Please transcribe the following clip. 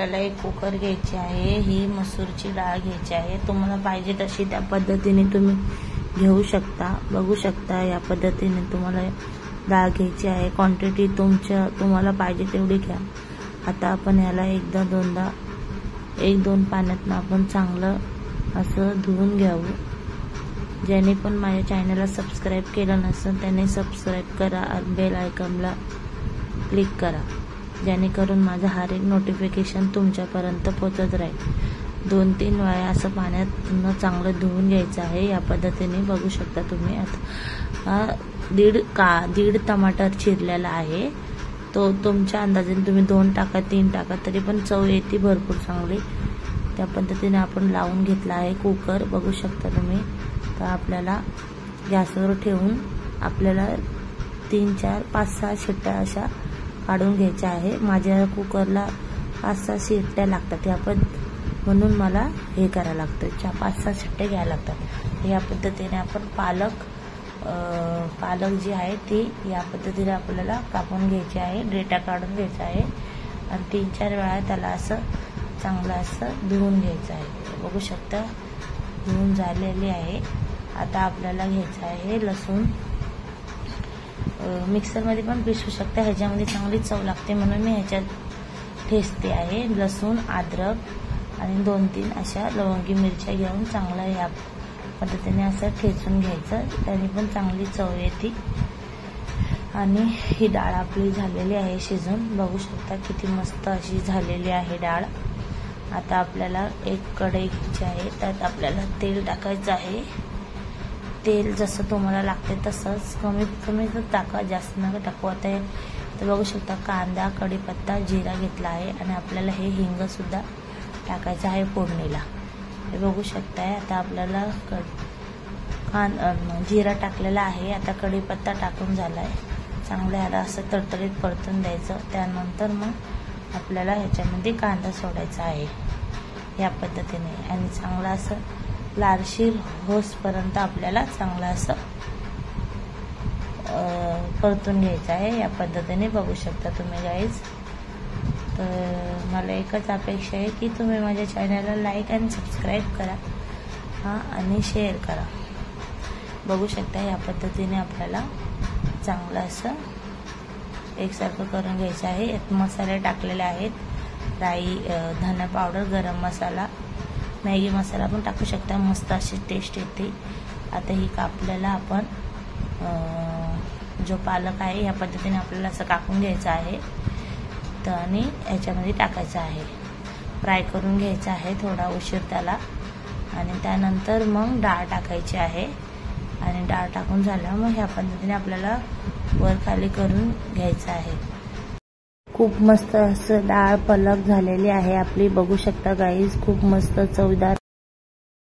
आपल्याला एक कुकर घ्यायची आहे, ही मसूरची डाळ घ्यायची आहे। तुम्हाला पाहिजे तशी त्या पद्धतीने तुम्ही घेऊ शकता। बघू शकता या पद्धतीने तुम्हाला डाळ घ्यायची आहे। क्वांटिटी तुम्हाला पाहिजे तेवढी घ्या। आता आपण याला एकदा दोनदा एक दोन पाण्यात आपण चांगलं असं धुवून घ्यावं। ज्याने पण माझ्या चॅनलला सबस्क्राइब केलं नसेल त्याने सबस्क्राइब करा आणि बेल आयकॉनला क्लिक करा, जेणेकरून माझं हर एक नोटिफिकेशन तुमच्यापर्यंत पोहोचत राहील। 2-3 वेळा असं पाण्यात चांगलं धुवून घ्यायचं आहे। या पद्धतीने बघू शकता तुम्ही। आता दीड टमाटर चिरलेला आहे, तो तुमच्या अंदाजाने तुम्ही 2 टाका 3 टाका तरी पण चव येते भरपूर चांगली। त्या पद्धतीने आपण लावून घेतला आहे कुकर, बघू शकता तुम्ही। तर आपल्याला गॅसवर ठेवून आपल्याला 3-4 5-6 शिट्ट्या अशा काढून घ्यायच्या आहे। माझ्या कुकरला 5-6 शिट्ट्या लागतात, म्हणून मला हे करायला लागतं, 5-6 शिट्ट्या घ्यायला लागतात। या पद्धतीने आपण पालक जी आहे ती या पद्धतीने आपल्याला कापून घ्यायची आहे, डेटा काढून घ्यायचा आहे आणि 3-4 वेळा त्याला असं चांगलं असं धुवून घ्यायचं आहे। बघू शकता धुवून झालेली आहे। आता आपल्याला घ्यायचं आहे लसूण। मिक्सरमध्ये पण पिसू शकता, ह्याच्यामध्ये चांगली चव लागते म्हणून मी ह्याच्यात ठेचते आहे। लसूण, अद्रक आणि 2-3 अशा लवंगी मिरच्या घेऊन चांगलं या पद्धतीने असं ठेचून घ्यायचं, त्याने पण चांगली चव येते। आणि ही डाळ आपली झालेली आहे शिजून, बघू शकता किती मस्त अशी झालेली आहे डाळ। आता आपल्याला एक कढई घ्यायची आहे, त्यात आपल्याला तेल टाकायचं आहे। तेल जसं तुम्हाला लागते तसंच कमीत कमी टाका, जास्त नका टाकू। आता तर बघू शकता कांदा, कढीपत्ता, जिरा घेतला आहे आणि आपल्याला हे हिंग सुद्धा टाकायचं आहे फोडणीला, हे बघू शकताय। आता आपल्याला जिरा टाकलेला आहे, आता कढीपत्ता टाकून झालाय, चांगलं याला असं तडतडीत परतून द्यायचं। त्यानंतर मग आपल्याला ह्याच्यामध्ये कांदा सोडायचा आहे या पद्धतीने आणि चांगलं असं लालशीर होसपर्यंत आपल्याला चांगलं असं परतून घ्यायचं आहे या पद्धतीने, बघू शकता तुम्ही गाईज। तर मला एकच अपेक्षा आहे की तुम्ही माझ्या चॅनलला लाईक आणि सबस्क्राईब करा आणि शेअर करा। बघू शकता या पद्धतीने आपल्याला चांगलं असं एकसारखं करून घ्यायचं आहे। यात मसाले टाकलेले आहेत, राई, धना पावडर, गरम मसाला, मॅगी मसाला पण टाकू शकता, मस्त अशी टेस्ट येते। आता ही कापलेला आपण जो पालक आहे या पद्धतीने आपल्याला असं कापून घ्यायचं आहे तर आणि याच्यामध्ये टाकायचं आहे, फ्राय करून घ्यायचं आहे थोडा उशीर त्याला। आणि त्यानंतर मग डाळ टाकायची आहे आणि डाळ टाकून झाल्यावर मग ह्या पद्धतीने आपल्याला वर खाली करून घ्यायचं आहे। खूप मस्त असं डाळ पालक झालेली आहे आपली, बघू शकता गाईज, खूप मस्त चवदार